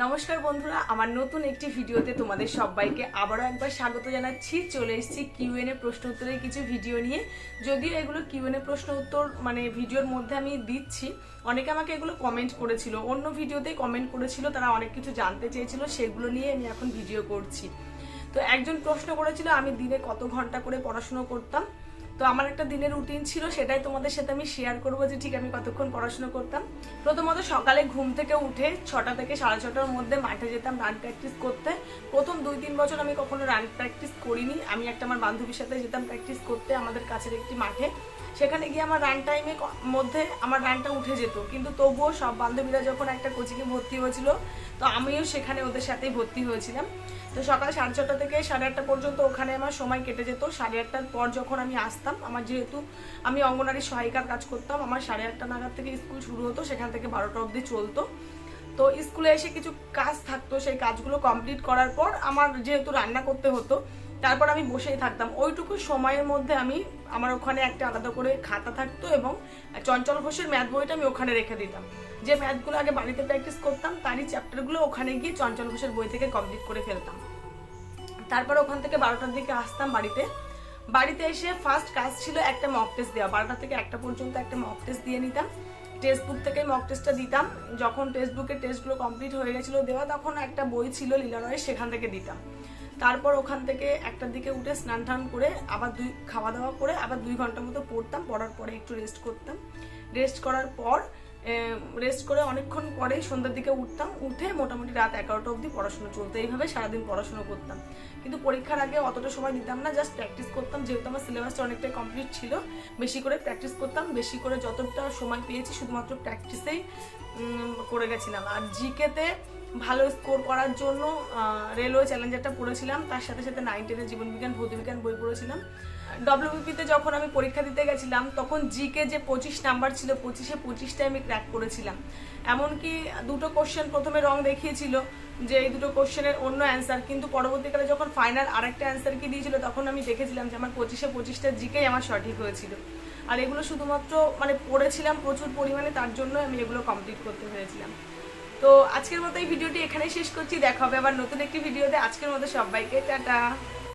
নমস্কার বন্ধুরা, আমার নতুন একটি ভিডিওতে তোমাদের সবাইকে আবারও একবার স্বাগত জানাচ্ছি। চলে এসেছি কিউএনএ প্রশ্ন উত্তরের কিছু ভিডিও নিয়ে। যদিও এগুলো কিউএনএ প্রশ্ন উত্তর ভিডিওর মধ্যে আমি দিচ্ছি, অনেকে আমাকে এগুলো কমেন্ট করেছিল, অন্য ভিডিওতেই কমেন্ট করেছিল, তারা অনেক কিছু জানতে চেয়েছিল, সেগুলো নিয়ে আমি এখন ভিডিও করছি। তো একজন প্রশ্ন করেছিল আমি দিনে কত ঘন্টা করে পড়াশুনো করতাম। তো আমার একটা দিনের রুটিন ছিল, সেটাই তোমাদের সাথে আমি শেয়ার করবো যে ঠিক আমি কতক্ষণ পড়াশোনা করতাম। প্রথমত সকালে ঘুম থেকে উঠে 6টা থেকে 6:30টার মধ্যে মাঠে যেতাম রান প্র্যাকটিস করতে। প্রথম 2-3 বছর আমি কখনো রান প্র্যাকটিস করিনি। আমি একটা আমার বান্ধবীর সাথে যেতাম প্র্যাকটিস করতে আমাদের কাছের একটি মাঠে। সেখানে গিয়ে আমার রান টাইমের মধ্যে আমার রানটা উঠে যেত, কিন্তু তবুও সব বান্ধবীরা যখন একটা কোচিংয়ে ভর্তি হয়েছিল, তো আমিও সেখানে ওদের সাথেই ভর্তি হয়েছিলাম। তো সকাল 6:30 থেকে 8:30 পর্যন্ত ওখানে আমার সময় কেটে যেত। 8:30টার পর যখন আমি আসতাম, আমার যেহেতু আমি অঙ্গনারী সহায়িকার কাজ করতাম, আমার 8:30 নাগাদ থেকে স্কুল শুরু হতো, সেখান থেকে 12টা অবধি চলতো। তো স্কুলে এসে কিছু কাজ থাকতো, সেই কাজগুলো কমপ্লিট করার পর আমার যেহেতু রান্না করতে হতো, তারপর আমি বসেই থাকতাম। ওইটুকু সময়ের মধ্যে আমার ওখানে একটা আলাদা করে খাতা থাকতো এবং চঞ্চল ঘোষের ম্যাথ বইটা আমি ওখানে রেখে দিতাম। যে ম্যাথগুলো আগে বাড়িতে প্র্যাকটিস করতাম তারই চ্যাপ্টারগুলো ওখানে গিয়ে চঞ্চল ঘোষের বই থেকে কমপ্লিট করে ফেলতাম। তারপর ওখান থেকে 12টার দিকে আসতাম বাড়িতে এসে ফার্স্ট কাজ ছিল একটা মক টেস্ট দেওয়া। 12টা থেকে 1টা পর্যন্ত একটা মক টেস্ট দিয়ে নিতাম। টেক্সট বুক থেকে মক টেস্টটা দিতাম। যখন টেক্সট বুকের টেস্টগুলো কমপ্লিট হয়ে গেছিলো দেওয়া, তখন একটা বই ছিল লীলা রয়ের, সেখান থেকে দিতাম। তারপর ওখান থেকে 1টার দিকে উঠে স্নান টান করে আবার খাওয়া দাওয়া করে আবার 2 ঘন্টা মতো পড়তাম। পড়ার পরে একটু রেস্ট করতাম। রেস্ট করার পর রেস্ট করে অনেকক্ষণ পরেই সন্ধ্যার দিকে উঠে মোটামুটি রাত 11টা অবধি পড়াশোনা চলতো। এইভাবে সারাদিন পড়াশোনা করতাম, কিন্তু পরীক্ষার আগে অতটা সময় দিতাম না, জাস্ট প্র্যাকটিস করতাম। যেহেতু আমার সিলেবাসটা অনেকটাই কমপ্লিট ছিল, বেশি করে প্র্যাকটিস করতাম। বেশি করে যতটা সময় পেয়েছি শুধুমাত্র প্র্যাকটিসেই করে গেছিলাম। আর জিকেতে ভালো স্কোর করার জন্য রেলওয়ে চ্যালেঞ্জারটা পড়েছিলাম, তার সাথে সাথে 9-10 জীবনবিজ্ঞান ভৌতবিজ্ঞান বই পড়েছিলাম। ডব্লিউবিপিতে যখন আমি পরীক্ষা দিতে গেছিলাম, তখন জিকে যে 25 নাম্বার ছিল, 25-এ আমি ক্র্যাক করেছিলাম। এমনকি 2টো কোশ্চেন প্রথমে রং দেখিয়েছিল যে এই 2টো কোশ্চেনের অন্য অ্যান্সার, কিন্তু পরবর্তীকালে যখন ফাইনাল আরেকটা অ্যান্সার কি দিয়েছিল, তখন আমি দেখেছিলাম যে আমার 25-টা জিকেই আমার সঠিক হয়েছিল। আর এগুলো শুধুমাত্র পড়েছিলাম প্রচুর পরিমাণে, তার জন্য আমি এগুলো কমপ্লিট করতে পেরেছিলাম। তো আজকের মতো এই ভিডিওটি এখানেই শেষ করছি। দেখা হবে আবার নতুন একটি ভিডিওতে। আজকের মতো সবাইকে টাটা।